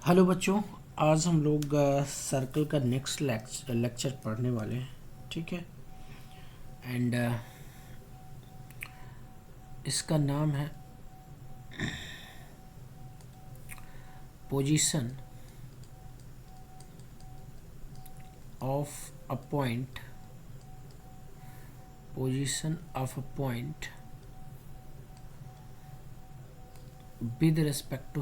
Hello बच्चों, आज हम लोग सर्कल का नेक्स्ट लेक्चर पढ़ने वाले हैं। ठीक है। एंड इसका नाम है position of a point with respect to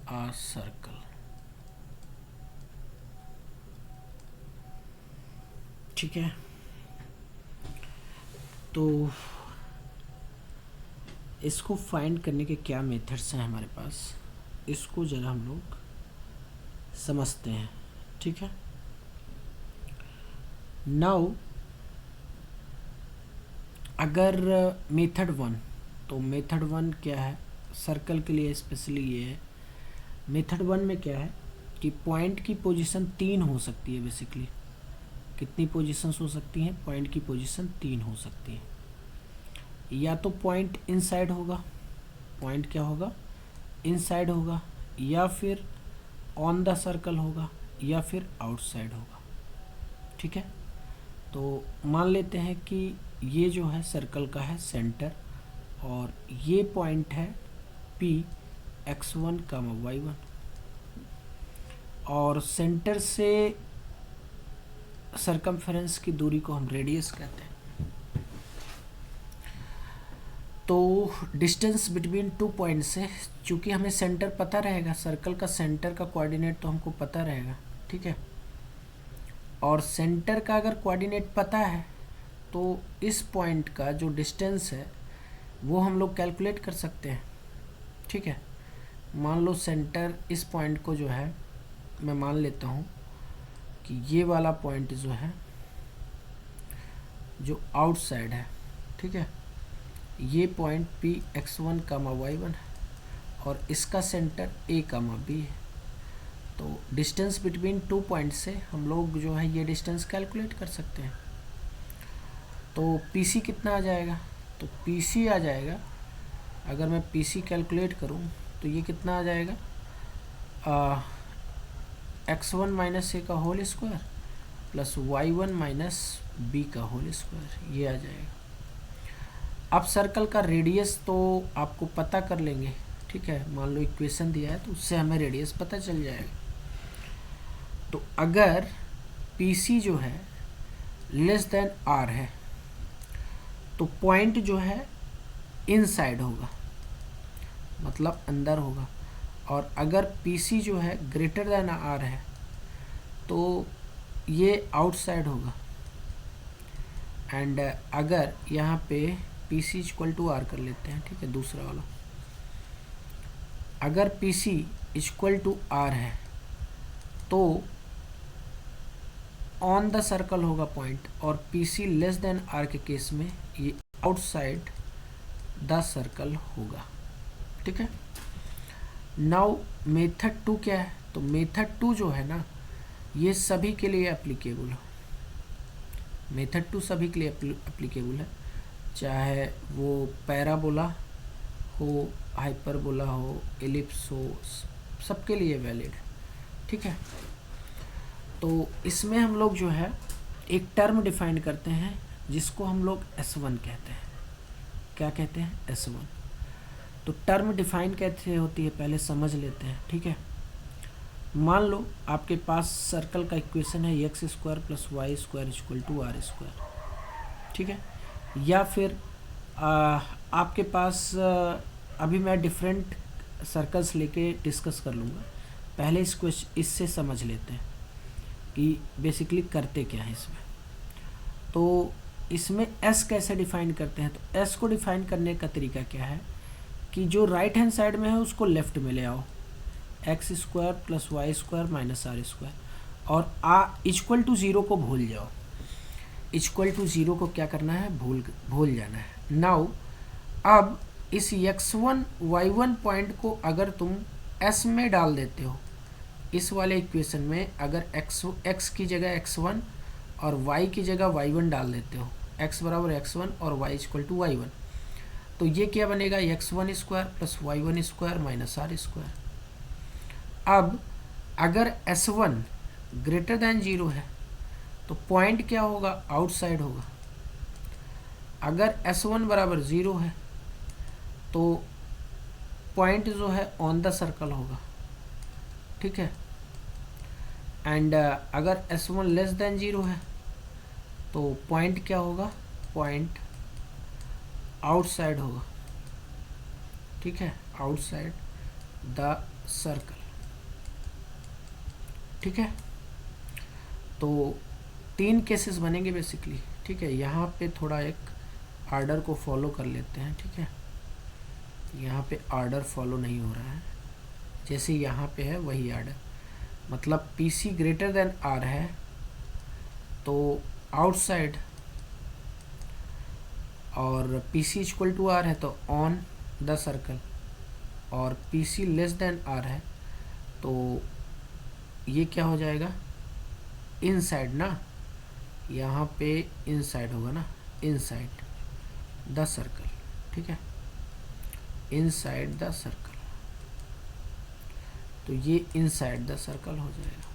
a circle. ठीक है। तो इसको फाइंड करने के क्या मेथड्स हैं हमारे पास, इसको जरा हम लोग समझते हैं। ठीक है। नाउ अगर मेथड वन, तो मेथड वन क्या है सर्कल के लिए स्पेशली ये है। मेथड वन में क्या है कि पॉइंट की पोजीशन 3 हो सकती है। बेसिकली कितनी पोजीशंस हो सकती हैं? पॉइंट की पोजीशन 3 हो सकती है। या तो पॉइंट इनसाइड होगा, पॉइंट क्या होगा? इनसाइड होगा, या फिर ऑन द सर्कल होगा, या फिर आउटसाइड होगा। ठीक है। तो मान लेते हैं कि ये जो है सर्कल का है सेंटर, और ये पॉइंट है P x1, y1, और सेंटर से सरकमफेरेंस की दूरी को हम रेडियस कहते हैं। तो डिस्टेंस बिटवीन टू पॉइंट से, चूंकि हमें सेंटर पता रहेगा, सर्कल का सेंटर का कोऑर्डिनेट तो हमको पता रहेगा। ठीक है। और सेंटर का अगर कोऑर्डिनेट पता है तो इस पॉइंट का जो डिस्टेंस है वो हम लोग कैलकुलेट कर सकते हैं। ठीक है। मान लो सेंटर इस पॉइंट को जो है, मैं मान लेता हूँ कि ये वाला पॉइंट जो है जो आउटसाइड है। ठीक है। ये पॉइंट P x1, y1 है, और इसका सेंटर A, B है। तो डिस्टेंस बिटवीन टू पॉइंट से हम लोग जो है ये डिस्टेंस कैलकुलेट कर सकते हैं। तो PC कितना आ जाएगा? तो PC आ जाएगा, अगर मैं PC कैलकुलेट करूं तो ये कितना आ जाएगा? x1 माइनस A का whole square plus y1 minus B का होल स्क्वायर, ये आ जाएगा। अब सर्कल का रेडियस तो आपको पता कर लेंगे। ठीक है। मान लो इक्वेशन दिया है तो उससे हमें रेडियस पता चल जाएगा। तो अगर PC जो है लेस देन R है तो पॉइंट जो है इनसाइड होगा, मतलब अंदर होगा। और अगर PC जो है ग्रेटर देन R है तो ये आउटसाइड होगा। एंड अगर यहाँ पे PC इक्वल टू R कर लेते हैं, ठीक है, दूसरा वाला, अगर PC इक्वल टू R है तो ऑन द सर्कल होगा पॉइंट, और PC लेस देन R के केस में ये आउटसाइड द सर्कल होगा। ठीक है। नाउ मेथड टू क्या है? तो मेथड टू जो है ना, ये सभी के लिए एप्लीकेबल है। मेथड टू सभी के लिए एप्लीकेबल है, चाहे वो पैराबोला हो, हाइपरबोला हो, एलिप्स हो, सबके लिए वैलिड है। ठीक है। तो इसमें हम लोग जो है एक टर्म डिफाइन करते हैं जिसको हम लोग S1 कहते हैं। क्या कहते हैं? S1। तो टर्म डिफाइन कैसे होती है पहले समझ लेते हैं। ठीक है। मान लो आपके पास सर्कल का इक्वेशन है x square plus y square equal to R square. ठीक है। या फिर आपके पास अभी मैं डिफरेंट सर्कल्स लेके डिस्कस कर लूँगा। पहले इससे समझ लेते हैं कि बेसिकली करते क्या है इसमें। तो इसमें S कैसे डिफाइन करते हैं? तो S को डिफाइन करने का तरीका क्या है कि जो राइट हैंड साइड में है उसको लेफ्ट में ले आओ, x square plus y square minus R square, और इक्वल टू ज़ीरो को भूल जाओ। इक्वल टू ज़ीरो को क्या करना है? भूल जाना है। नाउ अब इस x1 y1 पॉइंट को अगर तुम S में डाल देते हो, इस वाले इक्वेशन में अगर x की जगह x1 और y की जगह y1 डाल देते हो, x बराबर x1 और y इक्वल टू y1, तो ये क्या बनेगा, x1 square plus y1 square minus r square. अब अगर s1 ग्रेटर देन 0 है तो पॉइंट क्या होगा, आउटसाइड होगा। अगर s1 बराबर 0 है तो पॉइंट जो है ऑन द सर्कल होगा, ठीक है। एंड अगर s1 लेस देन 0 है तो पॉइंट क्या होगा, पॉइंट आउटसाइड होगा, ठीक है, आउटसाइड द सर्कल, ठीक है। तो 3 केसेस बनेंगे बेसिकली, ठीक है। यहाँ पे थोड़ा एक आर्डर को फॉलो कर लेते हैं, ठीक है। यहाँ पे आर्डर फॉलो नहीं हो रहा है, जैसे यहाँ पे है वही आर्डर। मतलब PC ग्रेटर देन R है तो आउटसाइड, और PC इक्वल टू R है तो ऑन द सर्कल, और PC लेस देन R है तो ये क्या हो जाएगा, इनसाइड ना, यहाँ पे इनसाइड होगा ना, इनसाइड द सर्कल, ठीक है, इनसाइड द सर्कल। तो ये इनसाइड द सर्कल हो जाएगा।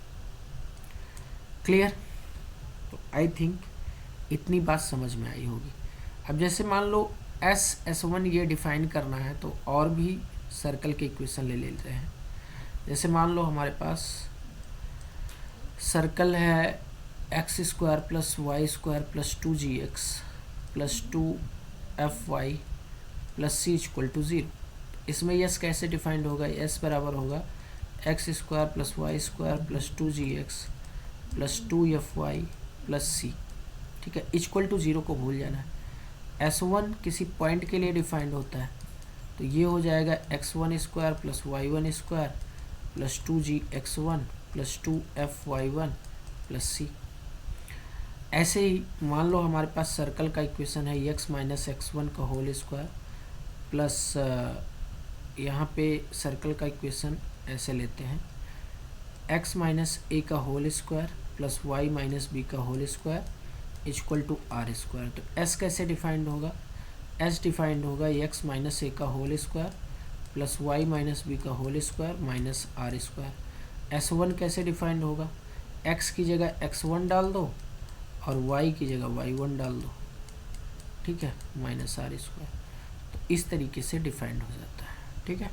क्लियर? तो आई थिंक इतनी बात समझ में आई होगी। अब जैसे मान लो S1 ये डिफाइन करना है तो और भी सर्कल के इक्वेशन ले लेते हैं। जैसे मान लो हमारे पास सर्कल है x square plus y square plus 2gx plus 2fy plus c equal to 0। इसमें यस कैसे डिफाइंड होगा, यस बराबर होगा x square plus y square plus 2gx plus 2fy plus c, ठीक है। इक्वल टू 0 को भूल जाना है। S1 किसी पॉइंट के लिए डिफाइंड होता है तो ये हो जाएगा x1 square plus y1 square plus 2gx1 plus 2fy1 plus c। ऐसे ही मान लो हमारे पास सर्कल का इक्वेशन है x माइनस x1 का होल स्क्वायर प्लस यहाँ पे सर्कल का इक्वेशन ऐसे लेते हैं x माइनस a का whole square plus y minus b का whole square equal to are square. तो s कैसे डिफाइंड होगा, s डिफाइंड होगा x माइनस a का whole square plus y minus b का whole square minus R square. S1 कैसे defined होगा, x की जगह x1 डाल दो और y की जगह y1 डाल दो, ठीक है, माइनस आर स्क्वायर। तो इस तरीके से डिफाइंड हो जाता है, ठीक है।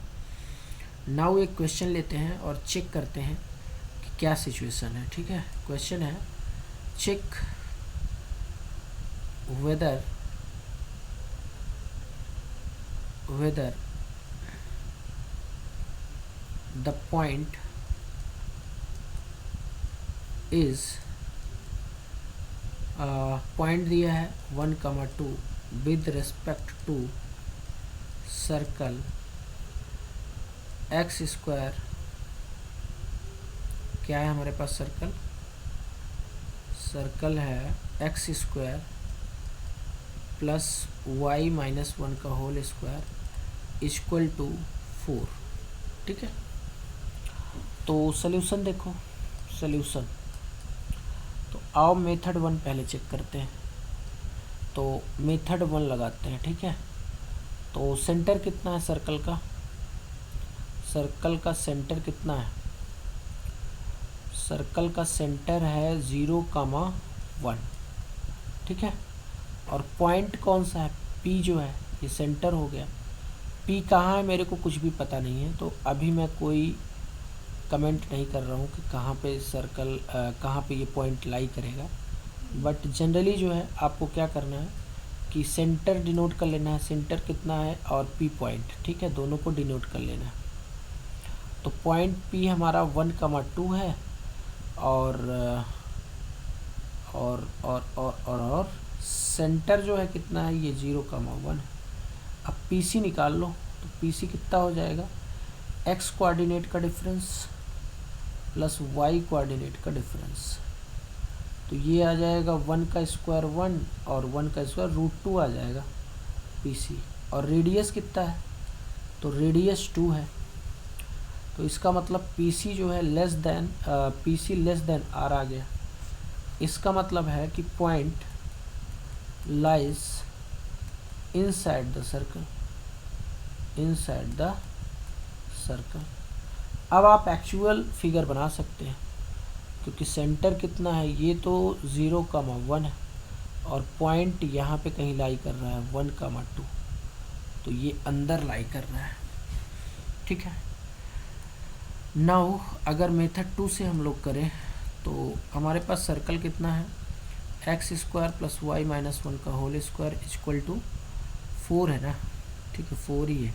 नाउ एक क्वेश्चन लेते हैं और चेक करते हैं कि क्या सिचुएशन है, ठीक है। क्वेश्चन है check whether the point is point दिया है 1,2 with respect to circle x square. क्या है हमारे पास सर्कल है x square plus y minus 1 का होल स्क्वायर इक्वल टू 4, ठीक है। तो सल्यूशन देखो, सल्यूशन तो आओ मेथड 1 पहले चेक करते हैं। तो मेथड 1 लगाते हैं, ठीक है। तो सेंटर कितना है सर्कल का सेंटर कितना है, सर्कल का सेंटर है 0,1, ठीक है। और पॉइंट कौन सा है, P जो है, ये सेंटर हो गया। P कहाँ है मेरे को कुछ भी पता नहीं है, तो अभी मैं कोई कमेंट नहीं कर रहा हूँ कि कहाँ पे सर्कल कहाँ पे ये पॉइंट लाई करेगा। बट जनरली जो है आपको क्या करना है कि सेंटर डिनोट कर लेना है, सेंटर कितना है और P पॉइंट, ठीक है, दोनों को डिनोट कर लेना है। तो पॉइंट P हमारा 1,2 है और सेंटर जो है कितना है, ये 0,1 है। अब PC निकाल लो, तो PC कितना हो जाएगा, x कोऑर्डिनेट का डिफरेंस प्लस y कोऑर्डिनेट का डिफरेंस। तो ये आ जाएगा 1 का स्क्वायर 1 और 1 का स्क्वायर √2 आ जाएगा PC। और रेडियस कितना है, तो रेडियस 2 है। तो इसका मतलब PC जो है PC लेस देन R आ गया। इसका मतलब है कि point lies inside the circle, inside the circle. अब आप एक्चुअल फिगर बना सकते हैं क्योंकि सेंटर कितना है, ये तो 0,1 है और पॉइंट यहाँ पे कहीं लाई कर रहा है 1,2, तो ये अंदर लाई कर रहा है। ठीक है, नाउ अगर मेथड 2 से हम लोग करें तो हमारे पास सर्कल कितना है, x² + y - 1 का होल स्क्वायर इक्वल टू 4 है ना। ठीक है, 4 ही है।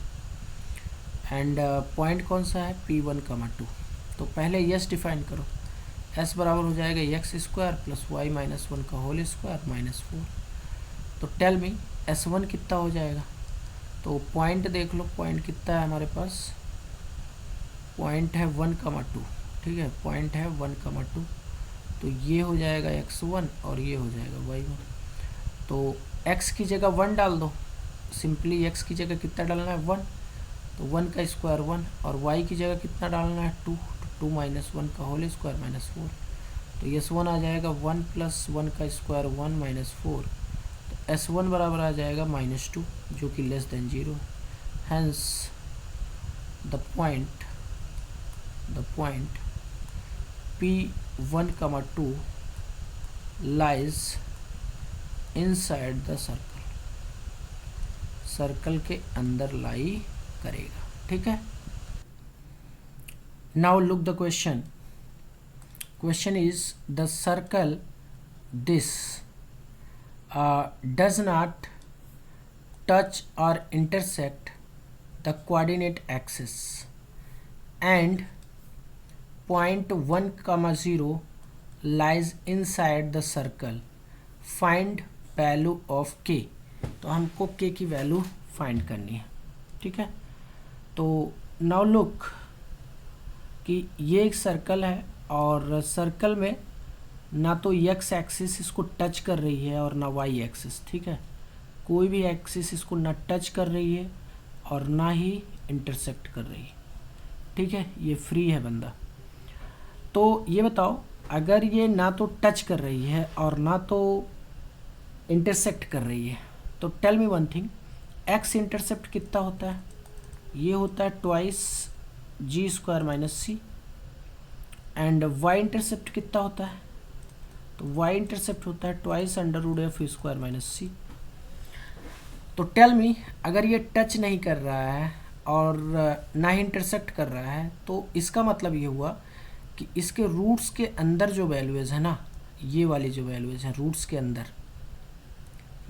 एंड पॉइंट कौन सा है, P1,2। तो पहले यस डिफाइन करो, s बराबर हो जाएगा x² + y - 1 का होल स्क्वायर -4। तो टेल मी S1 कितना हो जाएगा। तो पॉइंट देख लो, पॉइंट कितना है हमारे पास, पॉइंट है 1,2। ठीक है, पॉइंट है 1,2। तो ये हो जाएगा x1 और ये हो जाएगा y1। तो x की जगह 1 डाल दो, सिंपली x की जगह कितना डालना है 1, तो 1 का स्क्वायर 1, और y की जगह कितना डालना है 2, 2 - 1 का होल स्क्वायर -4। तो S1 आ जाएगा 1 + 1 का स्क्वायर 1 - 4। तो S1 बराबर आ जाएगा -2 जो कि लेस देन 0 है। Hence the point P1,2 lies inside the circle, circle के अंदर लाई करेगा। ठीक है, now look the question. Question is the circle this does not touch और intersect the coordinate axis and point 1,0 lies inside the circle, find value of k। तो हमको k की value find करनी है। ठीक है, तो नाउ लुक कि ये एक सर्कल है और सर्कल में ना तो x एक्सिस इसको टच कर रही है और ना y एक्सिस। ठीक है, कोई भी एक्सिस इसको ना टच कर रही है और ना ही इंटरसेक्ट कर रही है। ठीक है, ये फ्री है बंदा। तो ये बताओ, अगर ये ना तो टच कर रही है और ना तो इंटरसेक्ट कर रही है, तो tell me one thing, x intercept कितना होता है, ये होता है twice g² - c। And y intercept कितना होता है, तो वाई इंटरसेप्ट होता है ट्वाइस √f² - c। तो टेल मी, अगर ये टच नहीं कर रहा है और ना ही इंटरसेक्ट कर रहा है, तो इसका मतलब ये हुआ कि इसके रूट्स के अंदर जो वैल्यूज़ है ना, ये वाली जो वैल्यूज़ हैं रूट्स के अंदर,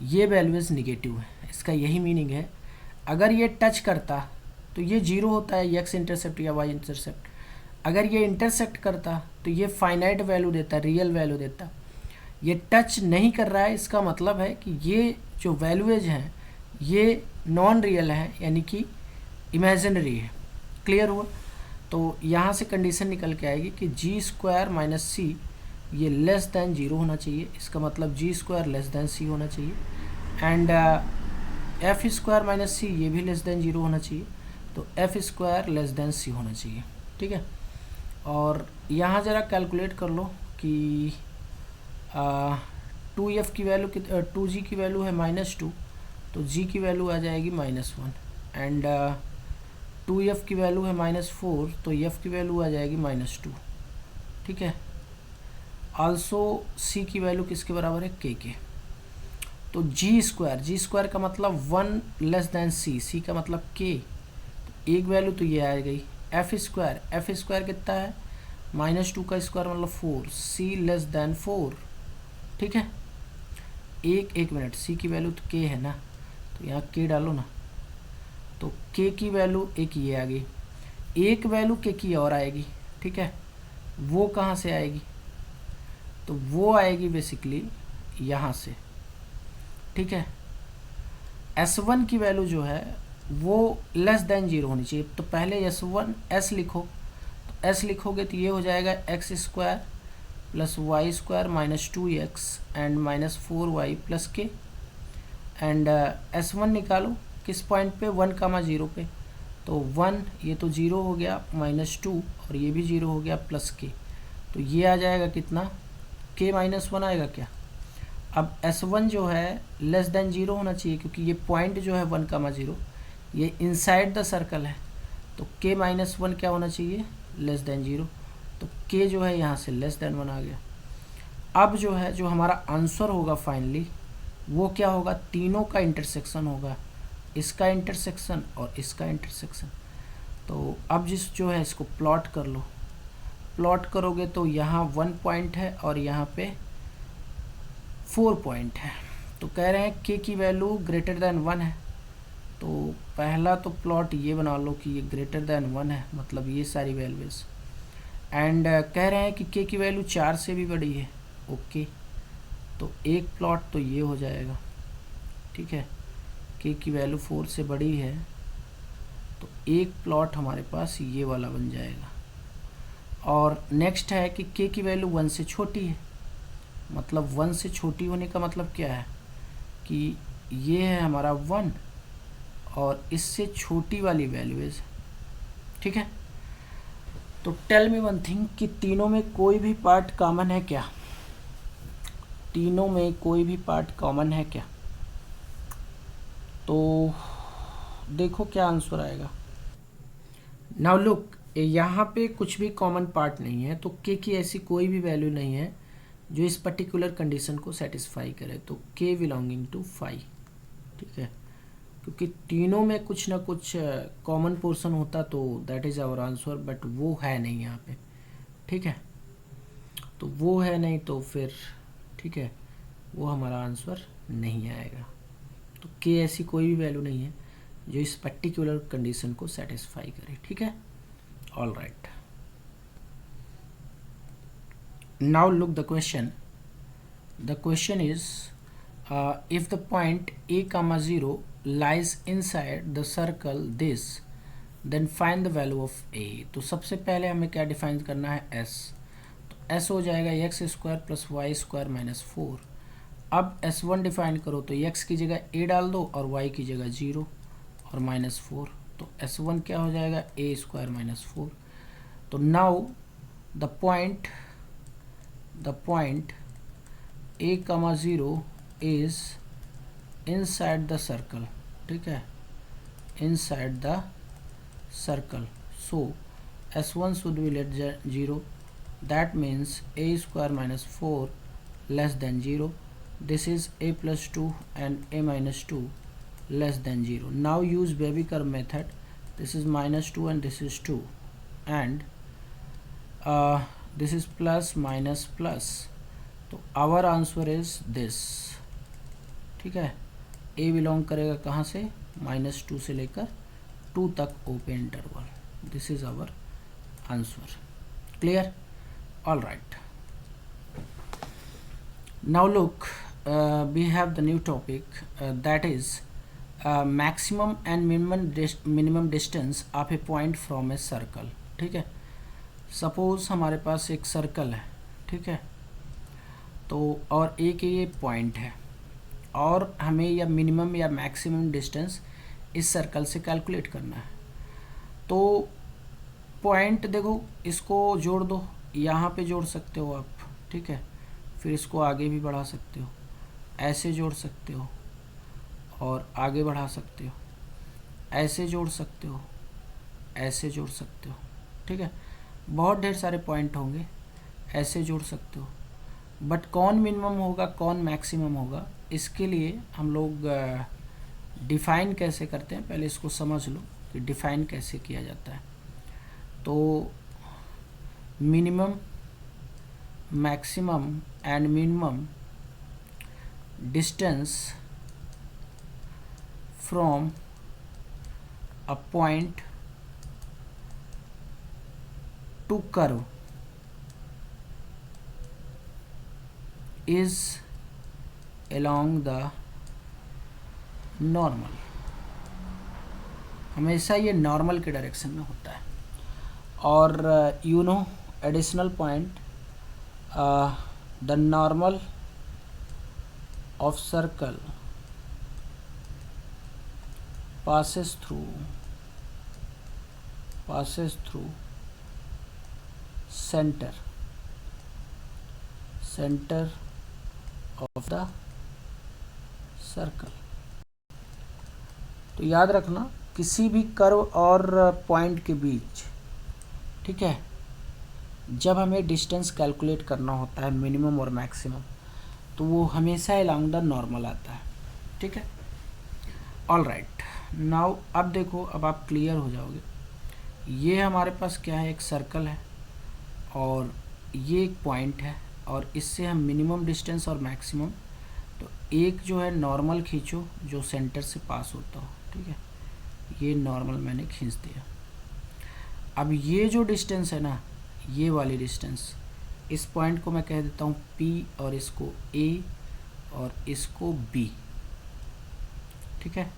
ये वैल्यूज़ निगेटिव है। इसका यही मीनिंग है, अगर ये टच करता तो ये 0 होता है एक्स इंटरसेप्ट या वाई इंटरसेप्ट। अगर ये इंटरसेक्ट करता तो ये फाइनाइट वैल्यू देता, रियल वैल्यू देता। ये टच नहीं कर रहा है, इसका मतलब है कि ये जो वैल्यूज हैं ये नॉन रियल है, यानी कि इमेजिनरी है। क्लियर हुआ। तो यहाँ से कंडीशन निकल के आएगी कि g² - c ये लेस दैन 0 होना चाहिए। इसका मतलब g² लेस दैन c होना चाहिए। एंड f² - c ये भी लेस दैन 0 होना चाहिए। तो f² लेस दैन c होना चाहिए। ठीक है, और यहाँ ज़रा कैलकुलेट कर लो कि 2f की वैल्यू 2g की वैल्यू है -2, तो g की वैल्यू आ जाएगी -1। एंड 2f की वैल्यू है -4, तो f की वैल्यू आ जाएगी -2। ठीक है, आल्सो c की वैल्यू किसके बराबर है, k के। तो g² का मतलब 1 लेस दैन c का मतलब k, तो एक वैल्यू तो ये आ गई। f² कितना है, -2 का स्क्वायर मतलब 4, c लेस दैन 4। ठीक है, एक मिनट, c की वैल्यू तो k है ना, तो यहाँ k डालो ना, तो k की वैल्यू एक ये आ गई, एक वैल्यू k की और आएगी। ठीक है, वो कहाँ से आएगी, तो वो आएगी बेसिकली यहाँ से। ठीक है, S1 की वैल्यू जो है वो लेस देन 0 होनी चाहिए। तो पहले S लिखो, तो S लिखोगे तो ये हो जाएगा x² + y² - 2x and -4y + k। And S1 निकालो किस पॉइंट पे, 1,0 पे, तो 1 ये तो 0 हो गया, -2 और ये भी 0 हो गया, +k। तो ये आ जाएगा कितना, k - 1 आएगा क्या। अब S1 जो है लेस देन 0 होना चाहिए क्योंकि ये पॉइंट जो है 1,0, ये इनसाइड द सर्कल है, तो k माइनस 1 क्या होना चाहिए, लेस देन 0, तो k जो है यहाँ से लेस देन 1 आ गया। अब जो है जो हमारा आंसर होगा फाइनली वो क्या होगा, तीनों का इंटरसेक्शन होगा, इसका इंटरसेक्शन और इसका इंटरसेक्शन। तो अब जिस जो है इसको प्लॉट कर लो, प्लॉट करोगे तो यहाँ 1 पॉइंट है और यहाँ पे 4 पॉइंट है। तो कह रहे हैं k की वैल्यू ग्रेटर देन 1 है, तो पहला तो प्लॉट ये बना लो कि ये ग्रेटर देन 1 है, मतलब ये सारी वैल्यूज। एंड कह रहे हैं कि k की वैल्यू 4 से भी बड़ी है। ओके, तो एक प्लॉट तो ये हो जाएगा, ठीक है, k की वैल्यू 4 से बड़ी है, तो एक प्लॉट हमारे पास ये वाला बन जाएगा। और नेक्स्ट है कि k की वैल्यू 1 से छोटी है, मतलब 1 से छोटी होने का मतलब क्या है कि ये है हमारा 1 और इससे छोटी वाली वैल्यूज, ठीक है। तो टेल मी वन थिंग कि तीनों में कोई भी पार्ट कॉमन है क्या, तीनों में कोई भी पार्ट कॉमन है क्या? तो देखो क्या आंसर आएगा। नाउ लुक, यहाँ पे कुछ भी कॉमन पार्ट नहीं है, तो k की ऐसी कोई भी वैल्यू नहीं है जो इस पर्टिकुलर कंडीशन को सेटिस्फाई करे, तो k बिलोंगिंग टू 5, ठीक है, क्योंकि तीनों में कुछ ना कुछ कॉमन पोर्शन होता तो that is our answer, but वो है नहीं यहाँ पे, ठीक है। तो वो है नहीं तो फिर ठीक है, वो हमारा आंसर नहीं आएगा। तो k ऐसी कोई भी वैल्यू नहीं है जो इस पर्टिकुलर कंडीशन को सेटिस्फाई करे, ठीक है। All right, now look the question. The question is if the point a comma 0 lies inside the circle this, then find the value of a। तो सबसे पहले हमें क्या डिफाइन करना है, s। तो s हो जाएगा x square plus y square minus 4। अब s1 डिफाइन करो तो x की जगह a डाल दो और y की जगह 0 और माइनस 4, तो s1 क्या हो जाएगा, a स्क्वायर माइनस 4। तो now the point a comma 0 is inside the circle, ठीक है, inside the circle, so s1 should be less than 0, that means a square minus 4 less than 0, this is a plus 2 and a minus 2 less than 0. Now use baby curve method, this is minus 2 and this is 2 and this is plus minus plus, तो our answer is this, ठीक है। ए belong करेगा कहाँ से, -2 से लेकर 2 तक open interval, this is our answer. Clear, all right. Now look, we have the new topic that is maximum and minimum distance of a point from a circle, ठीक है। सपोज हमारे पास एक सर्कल है, ठीक है, तो और एक ये पॉइंट है और हमें या मिनिमम या मैक्सिमम डिस्टेंस इस सर्कल से कैलकुलेट करना है। तो पॉइंट देखो, इसको जोड़ दो, यहाँ पे जोड़ सकते हो आप, ठीक है, फिर इसको आगे भी बढ़ा सकते हो, ऐसे जोड़ सकते हो और आगे बढ़ा सकते हो, ऐसे जोड़ सकते हो, ऐसे जोड़ सकते हो, ठीक है, बहुत ढेर सारे पॉइंट होंगे, ऐसे जोड़ सकते हो। बट कौन मिनिमम होगा कौन मैक्सिमम होगा, इसके लिए हम लोग डिफ़ाइन कैसे करते हैं, पहले इसको समझ लो कि डिफ़ाइन कैसे किया जाता है। तो minimum, maximum and minimum distance from a point two curve is along the normal, हमेशा ये नॉर्मल के डायरेक्शन में होता है। और you know additional point, the normal of circle passes through center of the circle. तो याद रखना किसी भी कर्व और पॉइंट के बीच, ठीक है, जब हमें डिस्टेंस कैलकुलेट करना होता है मिनिमम और मैक्सिमम, तो वो हमेशा अलोंग द नॉर्मल आता है, ठीक है। ऑल राइट, नाउ अब देखो, अब आप क्लियर हो जाओगे। ये हमारे पास क्या है, एक सर्कल है और ये एक पॉइंट है, और इससे हम मिनिमम डिस्टेंस और मैक्सिमम, तो एक जो है नॉर्मल खींचो जो सेंटर से पास होता हो, ठीक है, ये नॉर्मल मैंने खींच दिया। अब ये जो डिस्टेंस है ना, ये वाली डिस्टेंस, इस पॉइंट को मैं कह देता हूँ P और इसको A और इसको B, ठीक है,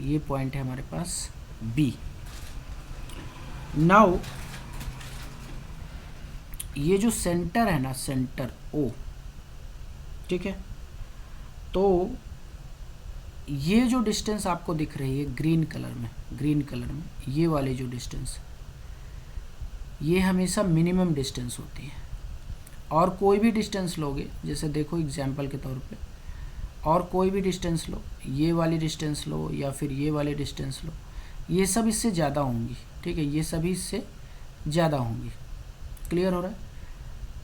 ये पॉइंट है हमारे पास B। नाउ ये जो सेंटर है ना, सेंटर O, ठीक है, तो ये जो डिस्टेंस आपको दिख रही है ग्रीन कलर में, ये वाली जो डिस्टेंस, ये हमेशा मिनिमम डिस्टेंस होती है। और कोई भी डिस्टेंस लोगे, जैसे देखो एग्जांपल के तौर पे, और कोई भी डिस्टेंस लो, ये वाली डिस्टेंस लो या फिर ये वाली डिस्टेंस लो, ये सब इससे ज़्यादा होंगी, ठीक है, ये सभी इससे ज़्यादा होंगी। क्लियर हो रहा है,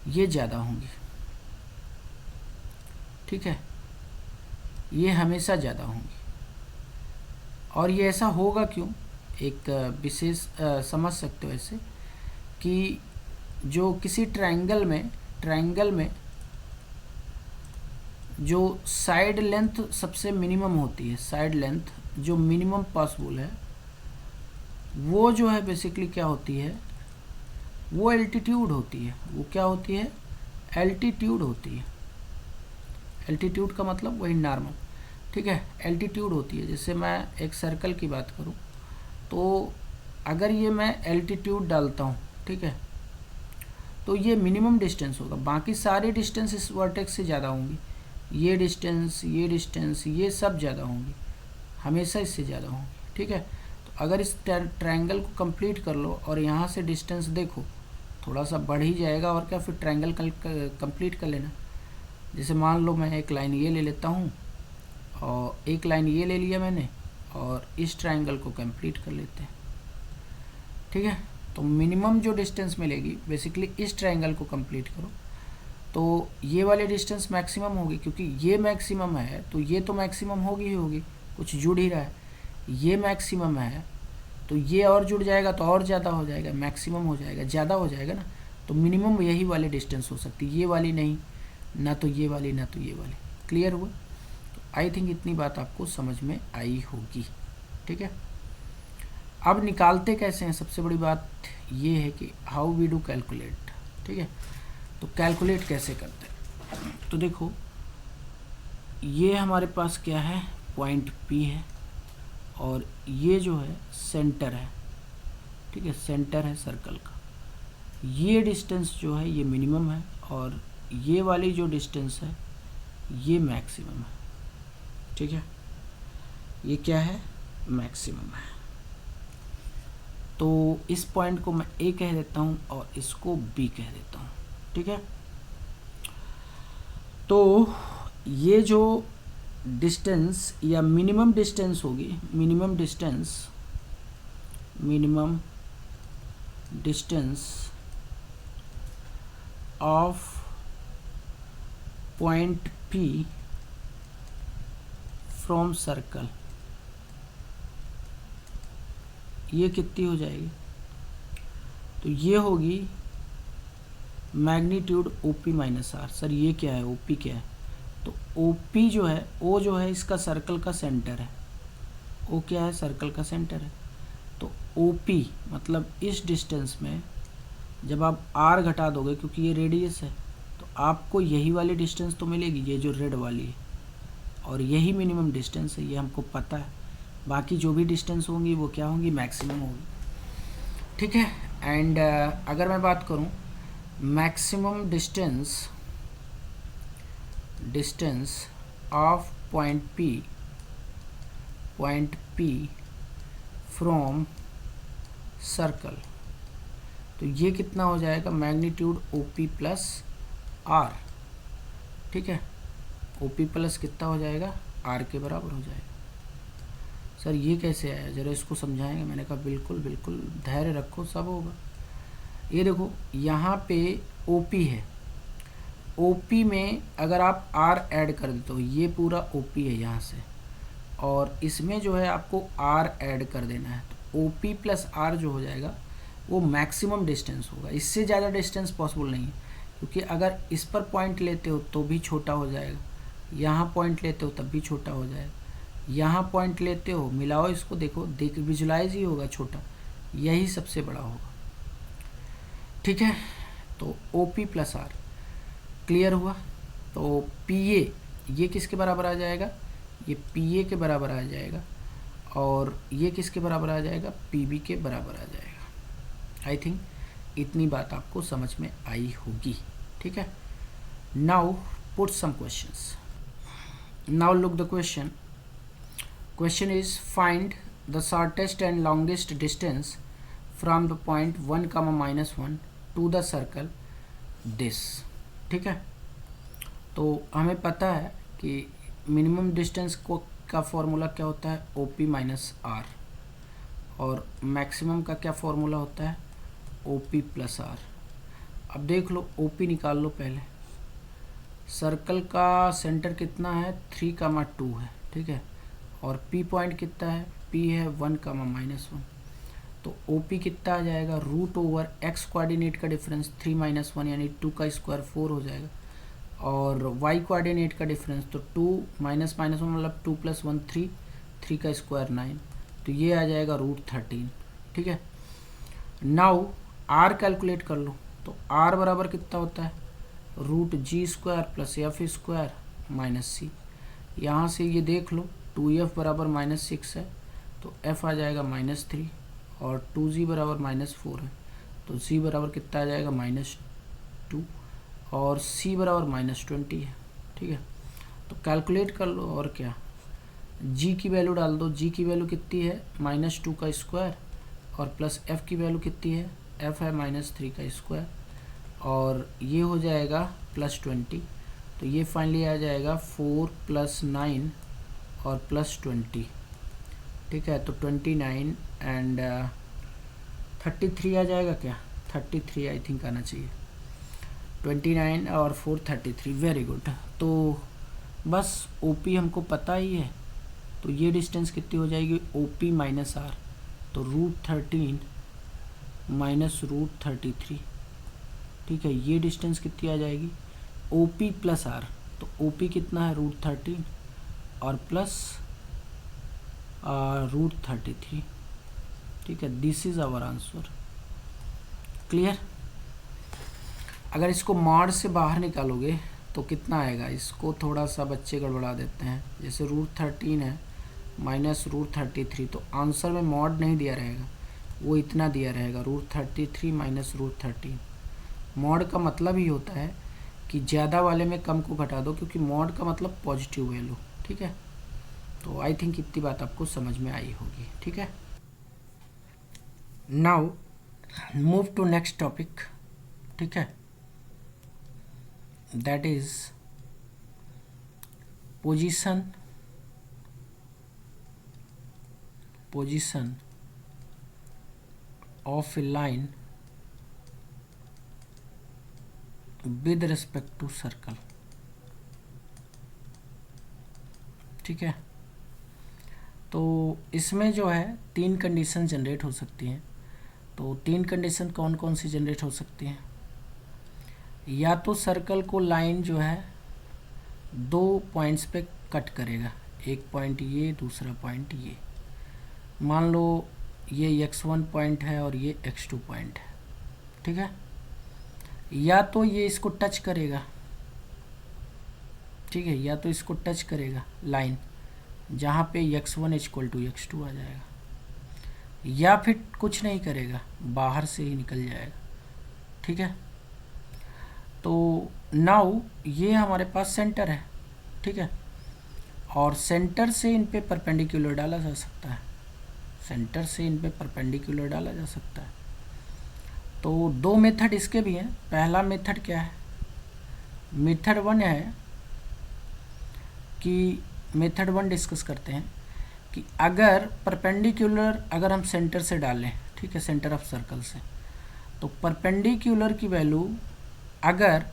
ये ज़्यादा होंगी, ठीक है, ये हमेशा ज़्यादा होंगी। और ये ऐसा होगा क्यों, एक विशेष समझ सकते हो ऐसे कि जो किसी ट्रायंगल में जो साइड लेंथ सबसे मिनिमम होती है, साइड लेंथ जो मिनिमम पॉसिबल है, वो जो है बेसिकली क्या होती है, वो एल्टीट्यूड होती है। वो क्या होती है, एल्टीट्यूड होती है। एल्टीट्यूड का मतलब वही नॉर्मल, ठीक है, एल्टीट्यूड होती है। जैसे मैं एक सर्कल की बात करूं, तो अगर ये मैं एल्टीट्यूड डालता हूं, ठीक है, तो ये मिनिमम डिस्टेंस होगा, बाकी सारी डिस्टेंस इस वर्टेक्स से ज़्यादा होंगी। ये डिस्टेंस, ये सब ज़्यादा होंगी, हमेशा इससे ज़्यादा होंगी, ठीक है। तो अगर इस ट्रायंगल को कंप्लीट कर लो और यहाँ से डिस्टेंस देखो, थोड़ा सा बढ़ ही जाएगा, और क्या, फिर ट्रायंगल कंप्लीट कर लेना। जैसे मान लो मैं एक लाइन ये ले लेता हूँ और एक लाइन ये ले लिया मैंने, और इस ट्रायंगल को कंप्लीट कर लेते हैं, ठीक है। तो मिनिमम जो डिस्टेंस मिलेगी बेसिकली इस ट्रायंगल को कंप्लीट करो, तो ये वाली डिस्टेंस मैक्सिमम होगी, क्योंकि ये मैक्सिमम है तो ये तो मैक्सिमम होगी ही होगी, कुछ जुड़ ही रहा है। ये मैक्सिमम है तो ये और जुड़ जाएगा तो और ज़्यादा हो जाएगा, मैक्सिमम हो जाएगा, ज़्यादा हो जाएगा ना। तो मिनिमम यही वाली डिस्टेंस हो सकती है, ये वाली नहीं, ना तो ये वाली ना तो ये वाली। क्लियर हुआ? तो आई थिंक इतनी बात आपको समझ में आई होगी, ठीक है। अब निकालते कैसे हैं, सबसे बड़ी बात ये है कि हाउ वी डू कैलकुलेट, ठीक है। तो कैलकुलेट कैसे करते हैं, तो देखो ये हमारे पास क्या है, पॉइंट P है, और ये जो है सेंटर है, ठीक है, सेंटर है सर्कल का। ये डिस्टेंस जो है ये मिनिमम है, और ये वाली जो डिस्टेंस है ये मैक्सिमम है, ठीक है, ये क्या है, मैक्सिमम है। तो इस पॉइंट को मैं A कह देता हूँ और इसको B कह देता हूँ, ठीक है। तो ये जो डिस्टेंस या मिनिमम डिस्टेंस होगी, minimum distance of point P from circle, ये कितनी हो जाएगी, तो ये होगी magnitude OP minus R। Sir ये क्या है, OP क्या है, तो OP जो है, O जो है इसका सर्कल का सेंटर है, O क्या है, सर्कल का सेंटर है। तो OP मतलब इस डिस्टेंस में जब आप R घटा दोगे, क्योंकि ये रेडियस है, तो आपको यही वाली डिस्टेंस तो मिलेगी, ये जो रेड वाली है, और यही मिनिमम डिस्टेंस है, ये हमको पता है। बाकी जो भी डिस्टेंस होंगी वो क्या होंगी, मैक्सिमम होगी, ठीक है। एंड अगर मैं बात करूं maximum distance of point P from circle, तो ये कितना हो जाएगा, मैग्नीट्यूड OP प्लस R, ठीक है। OP प्लस कितना हो जाएगा, R के बराबर हो जाएगा। सर ये कैसे आया, ज़रा इसको समझाएंगे। मैंने कहा बिल्कुल बिल्कुल, धैर्य रखो, सब होगा। ये देखो यहाँ पे ओपी है, ओपी में अगर आप आर ऐड कर देते हो, ये पूरा ओपी है यहाँ से, और इसमें जो है आपको आर ऐड कर देना है, तो ओपी प्लस आर जो हो जाएगा वो मैक्सिमम डिस्टेंस होगा। इससे ज़्यादा डिस्टेंस पॉसिबल नहीं है, क्योंकि अगर इस पर पॉइंट लेते हो तो भी छोटा हो जाएगा, यहाँ पॉइंट लेते हो तब भी छोटा हो जाएगा, यहाँ पॉइंट लेते हो, मिलाओ इसको, देखो देख विजुलाइज ही होगा छोटा, यही सबसे बड़ा होगा। ठीक है, तो OP प्लस आर क्लियर हुआ। तो PA ये किसके बराबर आ जाएगा, ये PA के बराबर आ जाएगा, और ये किसके बराबर आ जाएगा, PB के बराबर आ जाएगा। आई थिंक इतनी बात आपको समझ में आई होगी। ठीक है, now put some questions. Now look the question. Question is find the shortest and longest distance from the point 1, -1 to the circle this। ठीक है, तो हमें पता है कि मिनिमम डिस्टेंस को का फॉर्मूला क्या होता है, OP माइनस आर, और मैक्सिमम का क्या फॉर्मूला होता है, OP प्लस आर। अब देख लो OP निकाल लो पहले। सर्कल का सेंटर कितना है, 3, 2 है। ठीक है, और P पॉइंट कितना है, P है 1, -1, तो OP कितना आ जाएगा, √x कोऑर्डिनेट का डिफरेंस 3 - 1 यानी 2 का स्क्वायर 4 हो जाएगा, और y कोऑर्डिनेट का डिफरेंस तो 2 - -1 मतलब 2 + 1 3, 3 का स्क्वायर 9, तो ये आ जाएगा √13। ठीक है, नाउ r कैलकुलेट कर लो, तो r बराबर कितना होता है, √g² + f² - c। यहाँ से ये देख लो 2f बराबर -6 है, तो f आ जाएगा -3, और 2g बराबर -4 है, तो g बराबर कितना आ जाएगा, -2, और c बराबर -20 है। ठीक है, तो कैलकुलेट कर लो, और क्या, g की वैल्यू डाल दो। g की वैल्यू कितनी है, -2 का स्क्वायर, और प्लस f की वैल्यू कितनी है, f है -3 का स्क्वायर, और ये हो जाएगा +20, तो ये फाइनली आ जाएगा 4 + 9 और +20। ठीक है, तो 29 एंड 33 आ जाएगा क्या, 33 आई थिंक आना चाहिए, 29 और 4 33, वेरी गुड। तो बस OP हमको पता ही है, तो ये डिस्टेंस कितनी हो जाएगी, OP माइनस आर, तो √13 माइनस √33। ठीक है, ये डिस्टेंस कितनी आ जाएगी, OP प्लस आर, तो OP कितना है, √13 और प्लस √33। ठीक है, this is our answer. Clear. अगर इसको मॉड से बाहर निकालोगे तो कितना आएगा, इसको थोड़ा सा बच्चे गड़बड़ा देते हैं, जैसे √13 है माइनस √33, तो आंसर में मॉड नहीं दिया रहेगा, वो इतना दिया रहेगा, √33 माइनस √13। मॉड का मतलब ही होता है कि ज़्यादा वाले में कम को घटा दो, क्योंकि मॉड का मतलब पॉजिटिव वैल्यू। ठीक है, तो आई थिंक इतनी बात आपको समझ में आई होगी। ठीक है, now move to next topic. ठीक है, that is position of a line with respect to circle. ठीक है, तो इसमें जो है 3 कंडीशन जनरेट हो सकती हैं। तो 3 कंडीशन कौन कौन सी जनरेट हो सकती हैं, या तो सर्कल को लाइन जो है 2 पॉइंट्स पे कट करेगा, एक पॉइंट ये, दूसरा पॉइंट ये। मान लो ये x1 पॉइंट है और ये x2 पॉइंट है। ठीक है, या तो ये इसको टच करेगा, ठीक है, या तो इसको टच करेगा लाइन, जहाँ पे x1 = x2 आ जाएगा, या फिर कुछ नहीं करेगा, बाहर से ही निकल जाएगा। ठीक है, तो नाउ ये हमारे पास सेंटर है। ठीक है, और सेंटर से इन पे परपेंडिकुलर डाला जा सकता है, सेंटर से इन पे परपेंडिकुलर डाला जा सकता है। तो 2 मेथड इसके भी हैं। पहला मेथड क्या है, मेथड 1 है कि मेथड 1 डिस्कस करते हैं कि अगर परपेंडिकुलर अगर हम सेंटर से डालें, ठीक है, सेंटर ऑफ सर्कल से, तो परपेंडिकुलर की वैल्यू अगर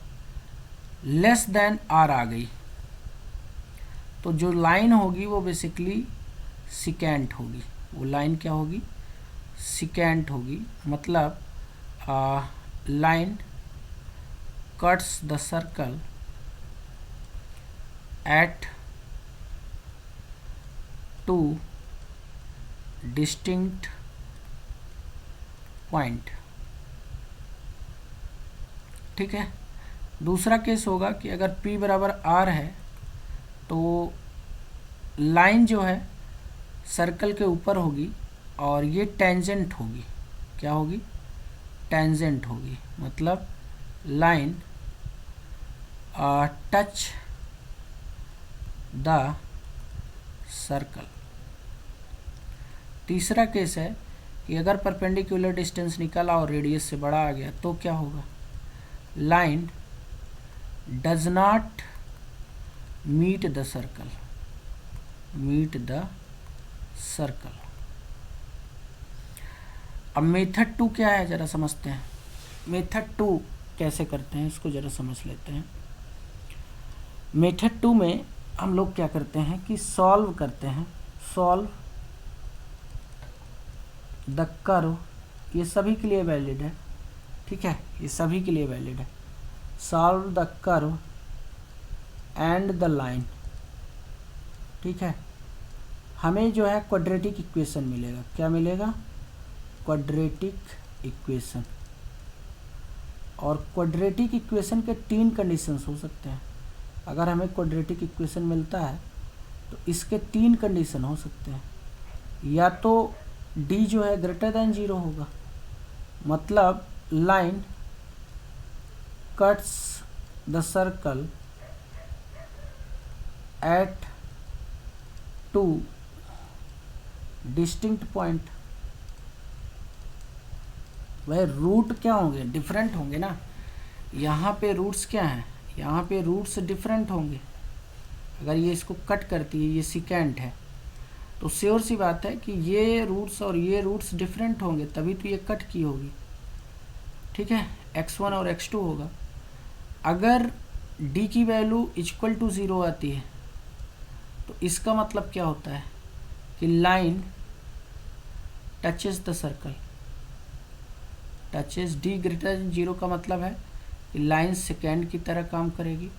लेस देन आर आ गई तो जो लाइन होगी वो बेसिकली सिकेंट होगी। वो लाइन क्या होगी? सिकेंट होगी। मतलब line cuts the circle eight two distinct point. ठीक है। दूसरा केस होगा कि अगर P बराबर R है तो लाइन जो है सर्कल के ऊपर होगी और ये टेंजेंट होगी। क्या होगी? टेंजेंट होगी। मतलब लाइन टच द सर्कल। तीसरा केस है कि अगर परपेंडिकुलर डिस्टेंस निकला और रेडियस से बड़ा आ गया तो क्या होगा? Line does not meet the circle. Meet the circle. अब मेथड 2 क्या है जरा समझते हैं। मेथड 2 कैसे करते हैं इसको जरा समझ लेते हैं। मेथड 2 में हम लोग क्या करते हैं कि सॉल्व करते हैं। सॉल्व द कर्व, ये सभी के लिए वैलिड है। ठीक है, ये सभी के लिए वैलिड है। Solve the curve and the line. ठीक है, हमें जो है क्वाड्रेटिक इक्वेशन मिलेगा। क्या मिलेगा? Quadratic equation. और क्वाड्रेटिक इक्वेशन के 3 कंडीशंस हो सकते हैं। अगर हमें क्वाड्रेटिक इक्वेशन मिलता है तो इसके 3 कंडीशन हो सकते हैं। या तो d जो है ग्रेटर देन 0 होगा, मतलब line cuts the circle eight 2 distinct point. वह रूट क्या होंगे? डिफरेंट होंगे ना। यहाँ पे रूट्स क्या हैं? यहाँ पे रूट्स डिफरेंट होंगे। अगर ये इसको कट करती है, ये सिकेंट है, तो श्योर सी बात है कि ये रूट्स और ये रूट्स डिफरेंट होंगे, तभी तो ये कट की होगी। ठीक है, x1 और x2 होगा। अगर d की वैल्यू इक्वल टू 0 आती है तो इसका मतलब क्या होता है कि line touches the circle. Touches d greater than 0 का मतलब है कि लाइन सेकेंड की तरह काम करेगी,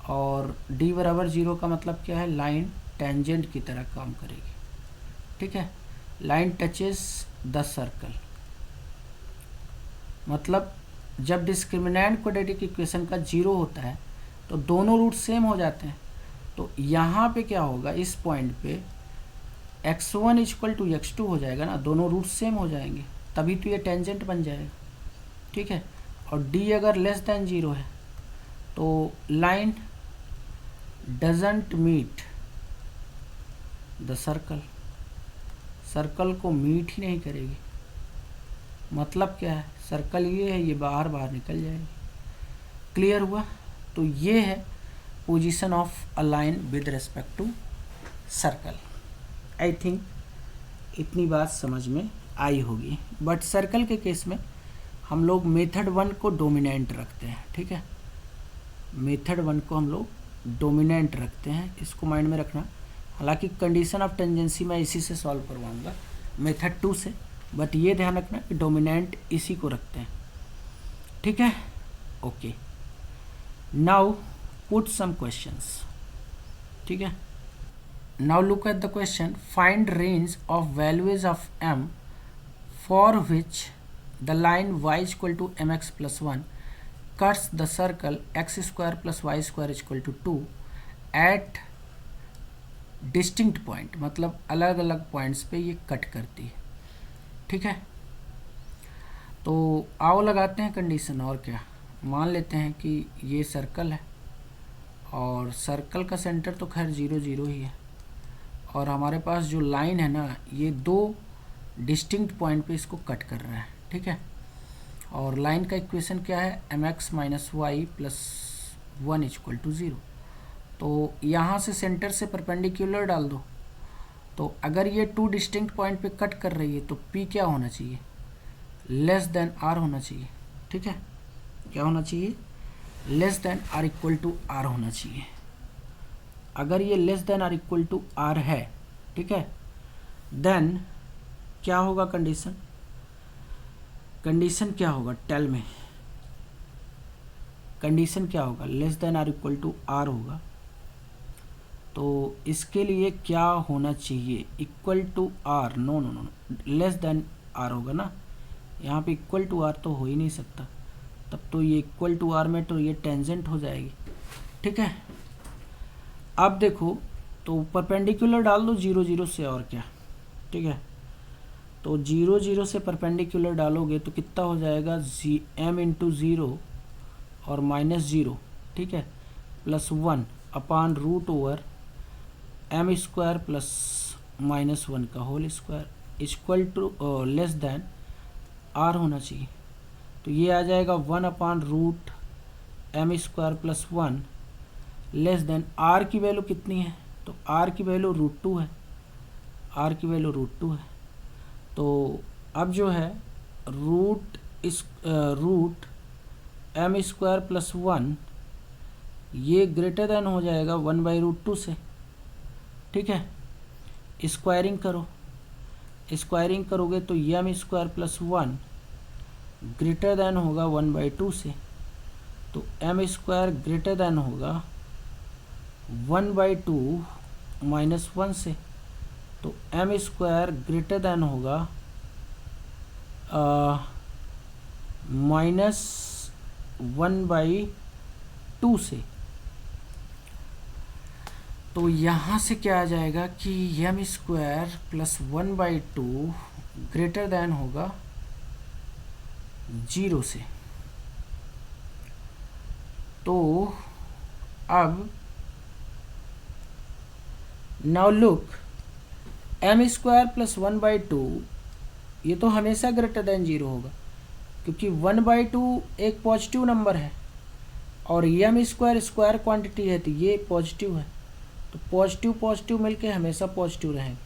और d बराबर 0 का मतलब क्या है? लाइन टेंजेंट की तरह काम करेगी। ठीक है, लाइन टचेस द सर्कल, मतलब जब डिस्क्रिमिनेंट क्वाड्रेटिक इक्वेशन का 0 होता है तो दोनों रूट सेम हो जाते हैं। तो यहाँ पे क्या होगा? इस पॉइंट पे x1 इक्वल टू x2 हो जाएगा ना, दोनों रूट सेम हो जाएंगे, तभी तो ये टेंजेंट बन जाएगा। ठीक है, और d अगर लेस देन 0 है तो line doesn't meet the circle. Circle को मीट ही नहीं करेगी। मतलब क्या है? सर्कल ये है, ये बाहर बाहर निकल जाएगी। क्लियर हुआ? तो ये है position of a line with respect to circle. I think इतनी बात समझ में आई होगी। बट सर्कल के केस में हम लोग मेथड 1 को डोमिनेंट रखते हैं। ठीक है, मेथड 1 को हम लोग डोमिनेंट रखते हैं, इसको माइंड में रखना। हालांकि कंडीशन ऑफ टेंजेंसी मैं इसी से सॉल्व करवाऊंगा, मेथड 2 से, बट ये ध्यान रखना कि डोमिनेंट इसी को रखते हैं। ठीक है, okay. Now put some questions. ठीक है, now look at the question. Find range of values of m for which the line y equal to mx plus 1 cuts the circle x square plus y square equal to 2 at distinct point. मतलब अलग अलग points पे ये cut करती है। ठीक है, तो आओ लगाते हैं कंडीशन। और क्या, मान लेते हैं कि ये सर्कल है और सर्कल का सेंटर तो खैर 0 0 ही है, और हमारे पास जो लाइन है ना, ये 2 डिस्टिंक्ट पॉइंट पे इसको कट कर रहा है। ठीक है, और लाइन का इक्वेशन क्या है? mx minus y plus 1 equal to 0। तो यहाँ से सेंटर से परपेंडिकुलर डाल दो तो अगर ये टू डिस्टिंक्ट पॉइंट पे कट कर रही है तो P क्या होना चाहिए, लेस देन R होना चाहिए। ठीक है, क्या होना चाहिए, less than R equal to R होना चाहिए। अगर ये less than R equal to R है, ठीक है, देन क्या होगा कंडीशन, कंडीशन क्या होगा, टेल में कंडीशन क्या होगा, less than R equal to R होगा। तो इसके लिए क्या होना चाहिए, equal to R, no no no, less than R होगा ना, यहाँ पे इक्वल टू आर तो हो ही नहीं सकता, तब तो ये इक्वल टू आर में तो ये टेंजेंट हो जाएगी। ठीक है, अब देखो तो परपेंडिकुलर डाल दो 0 0 से, और क्या। ठीक है, तो 0 0 से परपेंडिकुलर डालोगे तो कितना हो जाएगा, m इंटू 0 और -0, ठीक है, plus 1 upon root over m square plus -1 का whole square equal to less than r होना चाहिए। तो ये आ जाएगा 1 upon root m square plus 1 less than r की वैल्यू कितनी है, तो r की वैल्यू √2 है, r की वैल्यू √2 है। तो अब जो है रूट m स्क्वायर प्लस 1 ये ग्रेटर देन हो जाएगा 1/√2 से। ठीक है, स्क्वायरिंग करो, स्क्वायरिंग करोगे तो m square plus 1 greater than होगा 1/2 से, तो m स्क्वायर ग्रेटर देन होगा 1/2 माइनस 1 से, तो m स्क्वायर ग्रेटर देन होगा -1/2 से। तो यहाँ से क्या आ जाएगा कि m square plus 1/2 greater than होगा 0 से। तो अब now look, m square plus 1/2 ये तो हमेशा ग्रेटर देन 0 होगा, क्योंकि 1/2 एक पॉजिटिव नंबर है और m स्क्वायर स्क्वायर क्वांटिटी है, तो ये पॉजिटिव है, तो पॉजिटिव पॉजिटिव मिलके हमेशा पॉजिटिव रहेंगे।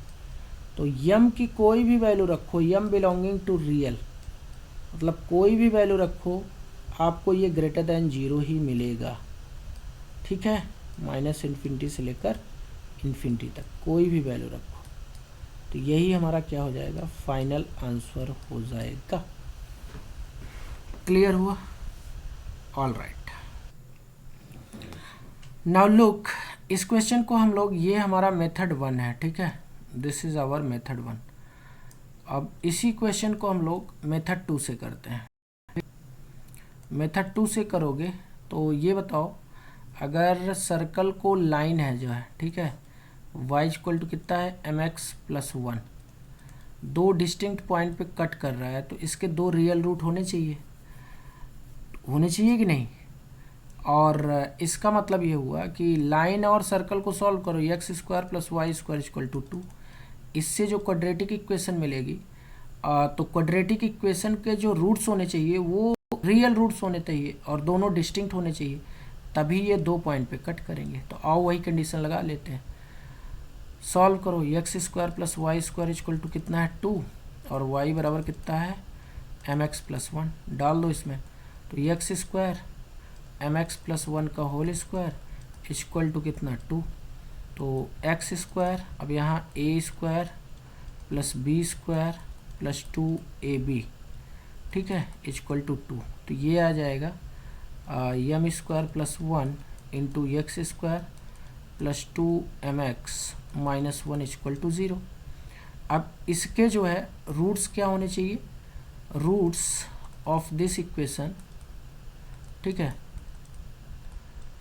तो m की कोई भी वैल्यू रखो, m बिलोंगिंग टू रियल, मतलब कोई भी वैल्यू रखो आपको ये ग्रेटर देन 0 ही मिलेगा। ठीक है, -∞ से लेकर इन्फिनिटी तक कोई भी वैल्यू रखो, तो यही हमारा क्या हो जाएगा, फाइनल आंसर हो जाएगा। क्लियर हुआ, ऑल राइट। नाउ लुक, इस क्वेश्चन को हम लोग, ये हमारा मेथड 1 है, ठीक है, दिस इज आवर मेथड 1। अब इसी क्वेश्चन को हम लोग मेथड 2 से करते हैं। मेथड 2 से करोगे तो ये बताओ, अगर सर्कल को लाइन है जो है, ठीक है, y इक्वल टू कितना है, mx प्लस 1, दो डिस्टिंक्ट पॉइंट पे कट कर रहा है, तो इसके दो रियल रूट होने चाहिए कि नहीं। और इसका मतलब ये हुआ कि लाइन और सर्कल को सॉल्व करो, x square plus y square equal to 2, इससे जो क्वाड्रेटिक इक्वेशन मिलेगी, तो क्वाड्रेटिक इक्वेशन के जो रूट्स होने चाहिए वो रियल रूट्स होने चाहिए और दोनों डिस्टिंक्ट होने चाहिए, तभी ये दो पॉइंट पे कट करेंगे। तो आओ वही कंडीशन लगा लेते हैं, सॉल्व करो, x square plus y square equal to कितना है 2 और y बराबर कितना है mx प्लस 1, डाल दो इसमें, तो x स्क्वायर mx प्लस 1 का होल स्क्वायर इक्वल टू कितना 2, तो x स्क्वायर, अब यहाँ a square plus b square plus 2ab, ठीक है, इक्वल टू 2, तो ये आ जाएगा m square plus 1 into x square plus 2mx minus 1 equal to 0। अब इसके जो है रूट्स क्या होने चाहिए, रूट्स ऑफ दिस इक्वेशन, ठीक है,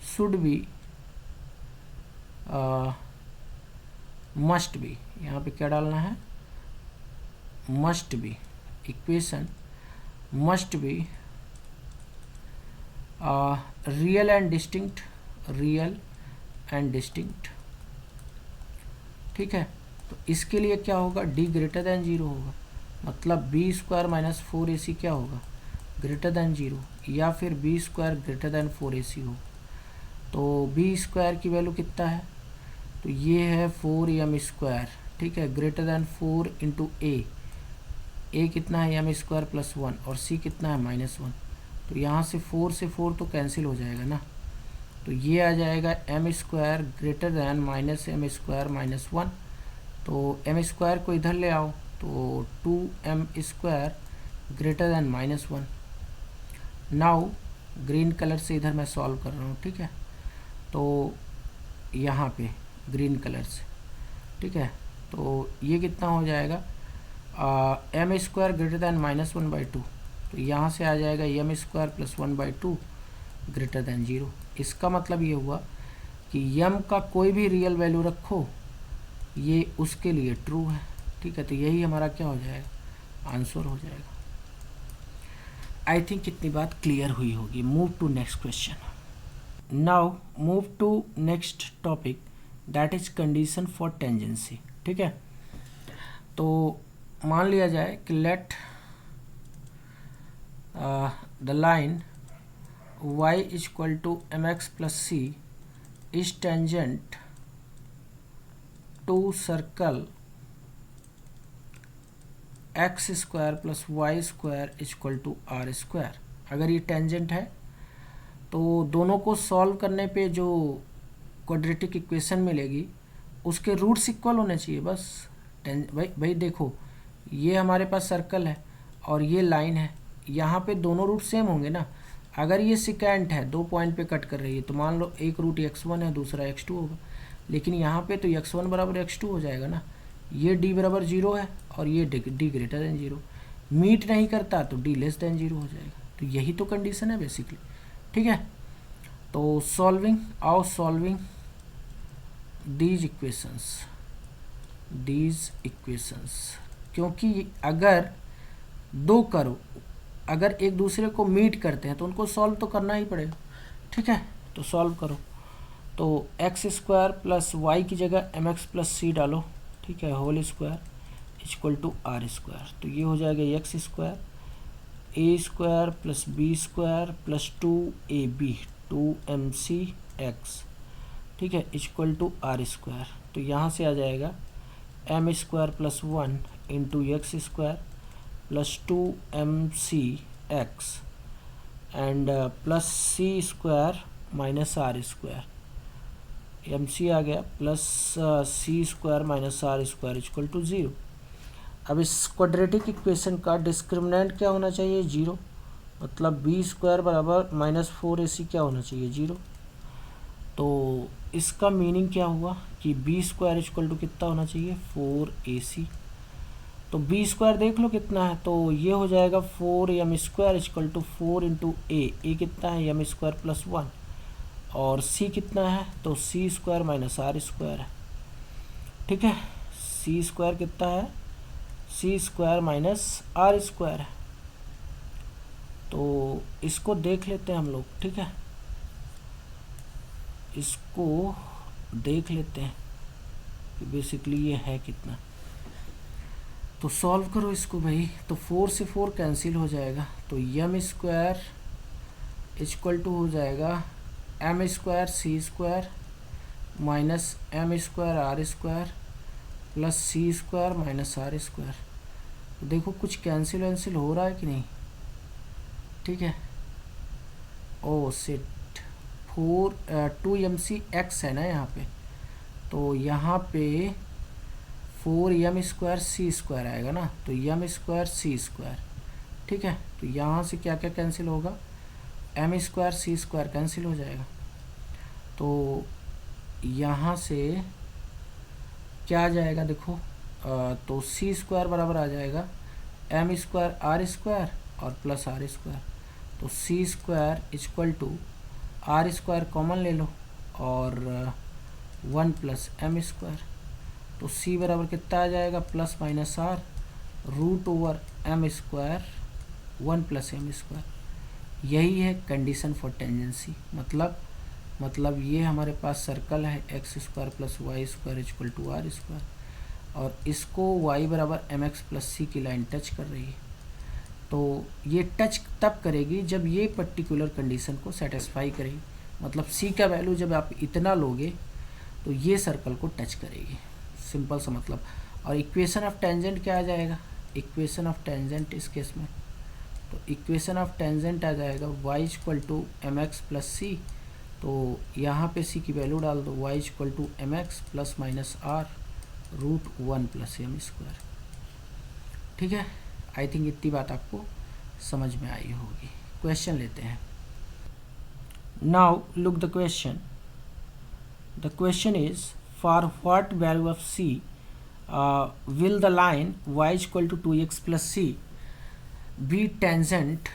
शुड बी मस्ट बी, यहाँ पे क्या डालना है, must be, equation must be real and distinct, real and distinct. ठीक है, तो इसके लिए क्या होगा, d ग्रेटर देन 0 होगा, मतलब b स्क्वायर माइनस 4ac क्या होगा, ग्रेटर देन 0, या फिर b square greater than 4ac हो। तो b स्क्वायर की वैल्यू कितना है, तो ये है 4m स्क्वायर, ठीक है, ग्रेटर दैन 4 इंटू ए कितना है एम स्क्वायर प्लस 1 और सी कितना है -1। तो यहाँ से 4 से 4 तो कैंसिल हो जाएगा ना, तो ये आ जाएगा M square greater than minus M square -1। तो एम स्क्वायर को इधर ले आओ तो 2m square greater then -1। Now green colour से इधर मैं सॉल्व कर रहा हूँ, ठीक है, तो यहाँ पे ग्रीन कलर से, ठीक है, तो ये कितना हो जाएगा एम स्क्वायर ग्रेटर दैन -1/2। तो यहाँ से आ जाएगा M square plus 1/2 greater than 0। इसका मतलब ये हुआ कि यम का कोई भी रियल वैल्यू रखो ये उसके लिए ट्रू है, ठीक है, तो यही हमारा क्या हो जाएगा, आंसर हो जाएगा। आई थिंक कितनी बात क्लियर हुई होगी। Move to next question. Now move to next topic that is condition for tangency, ठीक है। तो मान लिया जाए कि let the line y equal to mx plus C is tangent to circle x square plus y square equal to are square. अगर ये tangent है तो दोनों को सॉल्व करने पे जो क्वाड्रेटिक इक्वेशन मिलेगी उसके रूट्स इक्वल होने चाहिए बस। भाई देखो, ये हमारे पास सर्कल है और ये लाइन है, यहाँ पे दोनों रूट सेम होंगे ना। अगर ये सिकेंट है, 2 पॉइंट पे कट कर रही है, तो मान लो एक रूट x1 है, दूसरा x2 होगा, लेकिन यहाँ पे तो x1 बराबर x2 हो जाएगा ना। ये d बराबर 0 है और ये d ग्रेटर दैन 0, मीट नहीं करता तो d लेस दैन 0 हो जाएगा। तो यही तो कंडीशन है बेसिकली, ठीक है। तो सॉल्विंग दीज इक्वेशंस, क्योंकि अगर दो करो अगर एक दूसरे को मीट करते हैं तो उनको सॉल्व तो करना ही पड़ेगा, ठीक है। तो सॉल्व करो, तो एक्स स्क्वायर प्लस वाई की जगह एम एक्स प्लस सी डालो, ठीक है, whole square equal to are square. तो ये हो जाएगा x square A square plus B square plus 2ab 2mc X, ठीक है, इक्वल टू आर स्क्वायर। तो यहाँ से आ जाएगा M square plus 1 into x square plus 2mc X and plus C square minus R square, M C आ गया plus C square minus R square equal to 0। अब इस क्वाड्रेटिक इक्वेशन का डिस्क्रिमिनेंट क्या होना चाहिए, 0, मतलब बी स्क्वायर बराबर -4ac क्या होना चाहिए, 0। तो इसका मीनिंग क्या हुआ कि बी स्क्वायर इक्वल टू कितना होना चाहिए, 4ac। तो बी स्क्वायर देख लो कितना है, तो ये हो जाएगा 4m square equal to 4 into A कितना है m स्क्वायर प्लस 1 और c कितना है, तो c square minus R square है, ठीक है। c स्क्वायर कितना है, c square minus R square है। तो इसको देख लेते हैं हम लोग, ठीक है, इसको देख लेते हैं कि बेसिकली ये है कितना। तो सॉल्व करो इसको भाई, तो 4 से 4 कैंसिल हो जाएगा, तो एम स्क्वायर इक्वल टू हो जाएगा M square C square minus M square are square plus C square minus R square. तो देखो कुछ कैंसिल हो रहा है कि नहीं, ठीक है। ओ सेट 2mc एक्स है ना यहाँ पे, तो यहाँ पे 4m स्क्वायर सी स्क्वायर आएगा ना, तो m स्क्वायर सी स्क्वायर, ठीक है। तो यहाँ से क्या क्या कैंसिल होगा, m square C square cancel हो जाएगा। तो यहाँ से क्या आ जाएगा देखो, तो सी स्क्वायर बराबर आ जाएगा m स्क्वायर आर स्क्वायर और प्लस आर स्क्वायर। तो c square equal to are square common ले लो और 1 प्लस एम स्क्वायर। तो c बराबर कितना आ जाएगा, plus minus are root over m square 1 plus M square. यही है कंडीशन फॉर टेंजेंसी। मतलब ये हमारे पास सर्कल है x square plus y square equal to are square और इसको y बराबर एम एक्स प्लस सी की लाइन टच कर रही है। तो ये टच तब करेगी जब ये पर्टिकुलर कंडीशन को सेटिस्फाई करेगी, मतलब c का वैल्यू जब आप इतना लोगे तो ये सर्कल को टच करेगी, सिंपल सा मतलब। और इक्वेशन ऑफ टेंजेंट क्या आ जाएगा, इक्वेशन ऑफ टेंजेंट इस केस में, तो इक्वेशन ऑफ टेंजेंट आ जाएगा y equal to m x plus c. तो यहाँ पे c की वैल्यू डाल दो, y equal to m x plus minus are root 1 plus M square. ठीक है, आई थिंक इतनी बात आपको समझ में आई होगी। क्वेश्चन लेते हैं। Now look the question. The question is for what value of c will the line y equal to 2x plus c be tangent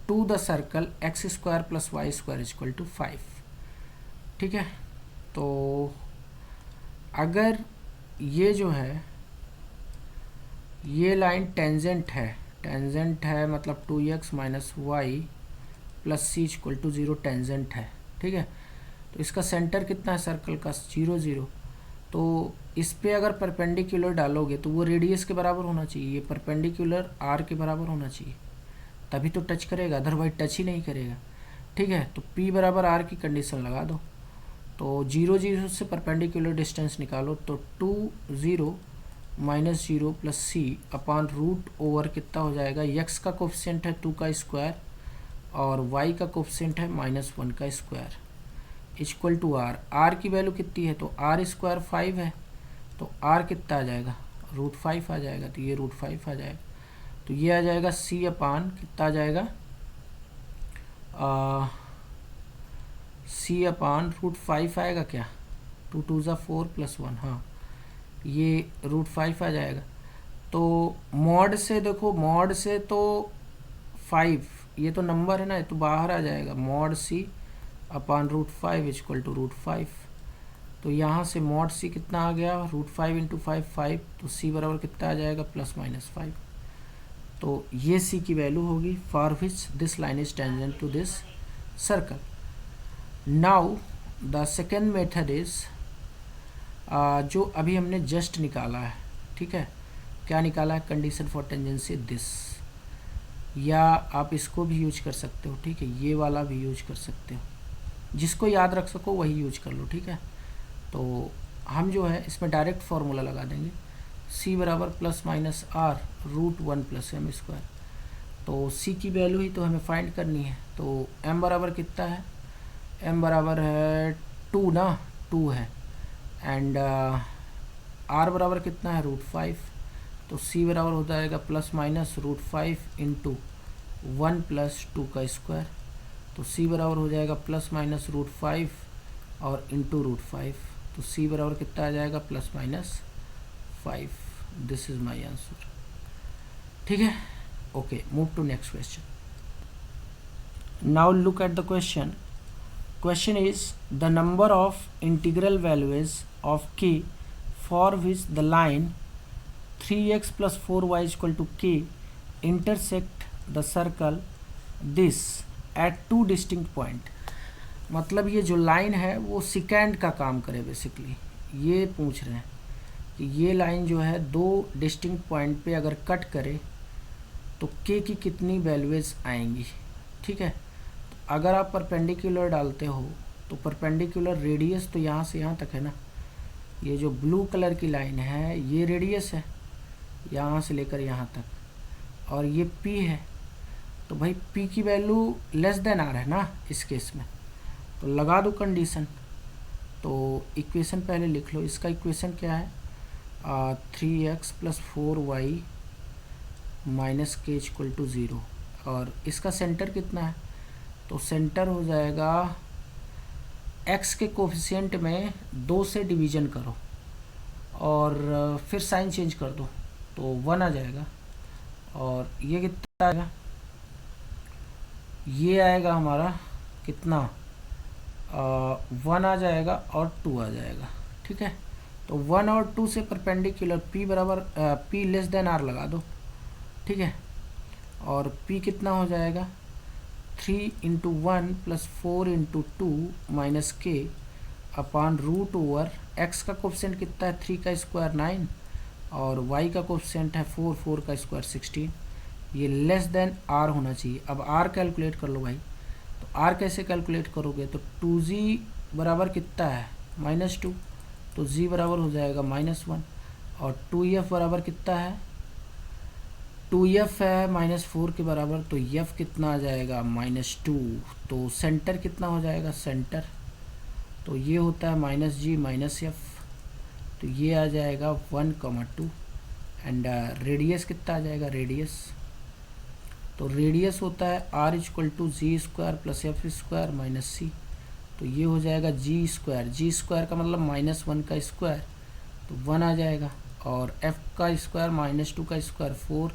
to the circle x square plus y square is equal to 5। ठीक है, तो अगर ये जो है ये line tangent है मतलब 2x minus y plus C equal to 0 tangent है। ठीक है, तो इसका सेंटर कितना है सर्कल का, 0 0। तो इस पे अगर परपेंडिकुलर डालोगे तो वो रेडियस के बराबर होना चाहिए, ये परपेंडिकुलर आर के बराबर होना चाहिए, तभी तो टच करेगा, अदरवाइज टच ही नहीं करेगा। ठीक है, तो P बराबर आर की कंडीशन लगा दो। तो 0 0 से परपेंडिकुलर डिस्टेंस निकालो, तो 2 0 माइनस 0 प्लस सी अपॉन रूट ओवर कितना हो जाएगा, x का कोफिशिएंट है 2 का स्क्वायर और y का कोफिशिएंट है -1 का square equal to R. R की वैल्यू कितनी है, तो आर स्क्वायर 5 है, तो आर कितना आ जाएगा, रूट 5 आ जाएगा, तो ये रूट 5 आ जाएगा। तो ये आ जाएगा सी अपान कितना आ जाएगा, सी अपान रूट 5 आएगा क्या, 2 2 ज़ा 4 प्लस 1, हाँ ये रूट 5 आ जाएगा। तो मॉड से देखो, मॉड से तो 5 ये तो नंबर है ना, ये तो बाहर आ जाएगा, mod C upon root 5 equal to root 5। तो यहाँ से मॉड सी कितना आ गया, रूट 5 इंटू 5 5, तो सी बराबर कितना आ जाएगा, प्लस माइनस 5। तो ये सी की वैल्यू होगी for which this line is tangent to this circle. Now the second method is जो अभी हमने जस्ट निकाला है। ठीक है, क्या निकाला है, कंडीशन फॉर टेंजेंसी दिस, या आप इसको भी यूज कर सकते हो। ठीक है, ये वाला भी यूज कर सकते हो, जिसको याद रख सको वही यूज कर लो। ठीक है, तो हम जो है इसमें डायरेक्ट फार्मूला लगा देंगे, c बराबर plus minus are root 1 plus M square. तो c की वैल्यू ही तो हमें फाइंड करनी है। तो m बराबर कितना है, m बराबर है 2 ना, 2 है, एंड r बराबर कितना है, रूट 5। तो c बराबर हो जाएगा plus minus root 5 into 1 plus 2 का स्क्वायर। तो c बराबर हो जाएगा प्लस माइनस रूट 5 और इंटू रूट 5। तो c बराबर कितना आ जाएगा, plus minus 5। This is my answer. ठीक है, okay, move to next question. Now look at the question. Question is the number of integral values of k for which the line 3x plus 4y equal to k intersect the circle this at 2 distinct point. मतलब ये जो line है वो second का काम करे, basically ये पूछ रहे हैं कि ये लाइन जो है 2 डिस्टिंक्ट पॉइंट पे अगर कट करे तो k की कितनी वैल्यूज आएंगी। ठीक है, तो अगर आप परपेंडिकुलर डालते हो तो परपेंडिकुलर रेडियस तो यहाँ से यहाँ तक है ना, ये जो ब्लू कलर की लाइन है ये रेडियस है यहाँ से लेकर यहाँ तक, और ये p है। तो भाई p की वैल्यू लेस देन आर है ना इस केस में, तो लगा दो कंडीशन। तो इक्वेशन पहले लिख लो, इसका इक्वेशन क्या है, 3x प्लस 4y माइनस के इक्वल टू 0, और इसका सेंटर कितना है, तो सेंटर हो जाएगा x के कोफिशिएंट में 2 से डिवीजन करो और फिर साइन चेंज कर दो तो 1 आ जाएगा, और ये कितना आएगा, ये आएगा हमारा कितना, 1 आ जाएगा और 2 आ जाएगा। ठीक है, तो 1 और 2 से परपेंडिकुलर p बराबर p लेस देन r लगा दो। ठीक है, और p कितना हो जाएगा, 3 इंटू 1 प्लस 4 इंटू 2 माइनस के अपॉन रूट ओवर x का कोफिशिएंट कितना है, 3 का स्क्वायर 9 और y का कोफिशिएंट है 4, 4 का स्क्वायर 16। ये लेस देन r होना चाहिए। अब r कैलकुलेट कर लो भाई, तो r कैसे कैलकुलेट करोगे, तो 2g बराबर कितना है, -2, तो g बराबर हो जाएगा -1, और 2f बराबर कितना है, 2f है -4 के बराबर, तो f कितना आ जाएगा -2। तो सेंटर कितना हो जाएगा, सेंटर तो ये होता है -g-f, तो ये आ जाएगा 1,2। एंड रेडियस कितना आ जाएगा, रेडियस तो रेडियस होता है r = g² + f² - c, तो ये हो जाएगा g² का मतलब -1 का स्क्वायर, तो 1 आ जाएगा, और f का स्क्वायर -2 का स्क्वायर 4,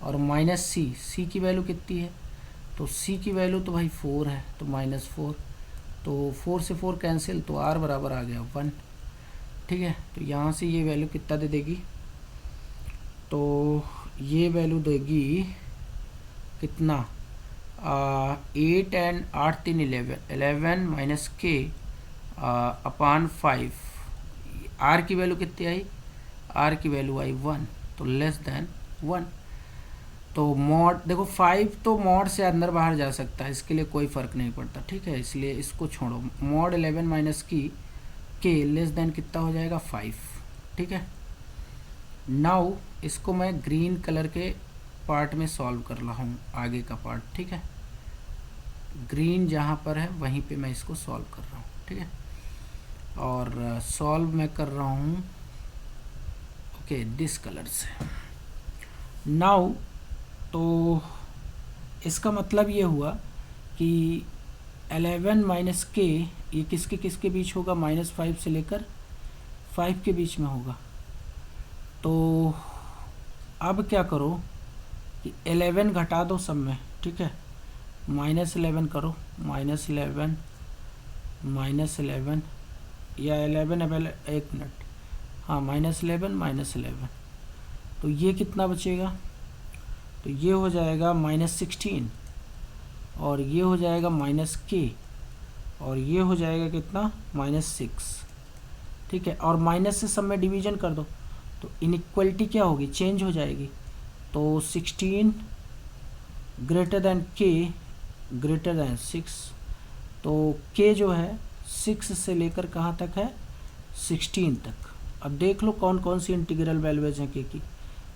और -c की वैल्यू कितनी है, तो c की वैल्यू तो भाई 4 है, तो -4, तो 4 से 4 कैंसिल, तो r बराबर आ गया 1। ठीक है, तो यहाँ से ये वैल्यू कितना दे देगी, तो ये वैल्यू देगी कितना, 8 एंड 8 3 11 - k अपॉन 5। r की वैल्यू कितनी आई, r की वैल्यू आई 1, तो लेस देन 1। तो मॉड देखो 5 तो मॉड से अंदर बाहर जा सकता है, इसके लिए कोई फ़र्क नहीं पड़ता। ठीक है, इसलिए इसको छोड़ो, मॉड 11 - k लेस देन कितना हो जाएगा 5। ठीक है, नाउ इसको मैं ग्रीन कलर के पार्ट में सॉल्व कर रहा हूँ, आगे का पार्ट। ठीक है, ग्रीन जहाँ पर है वहीं पे मैं इसको सॉल्व कर रहा हूँ। ठीक है, और सॉल्व मैं कर रहा हूँ ओके दिस कलर से। नाउ तो इसका मतलब ये हुआ कि 11 - k ये किसके किसके बीच होगा, -5 से लेकर 5 के बीच में होगा। तो अब क्या करो कि 11 घटा दो सब में। ठीक है, -11 करो, -11 या 11 एक मिनट, हाँ -11 तो ये कितना बचेगा, तो ये हो जाएगा -16, और ये हो जाएगा -k, और ये हो जाएगा कितना -6। ठीक है, और माइनस से सब में डिवीजन कर दो, तो इनइक्वलिटी क्या होगी, चेंज हो जाएगी। तो 16 greater than k greater than 6, तो k जो है 6 से लेकर कहाँ तक है, 16 तक। अब देख लो कौन कौन सी इंटीग्रल वैल्यूज हैं k की,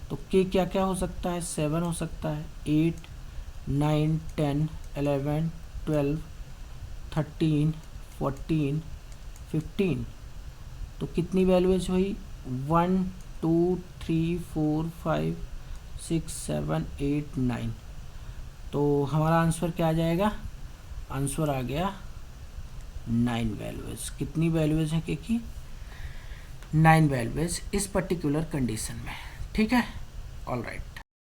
तो k क्या क्या हो सकता है, 7 हो सकता है, 8 9 10 11 12 13 14 15। तो कितनी वैल्यूज हुई, 1 2 3 4 5 6 7 8 9। तो हमारा आंसर क्या आ जाएगा, आंसर आ गया 9 वैल्यूज। कितनी वैल्यूज हैं के की, 9 वैल्यूज इस पर्टिकुलर कंडीशन में। ठीक है, ऑल राइट।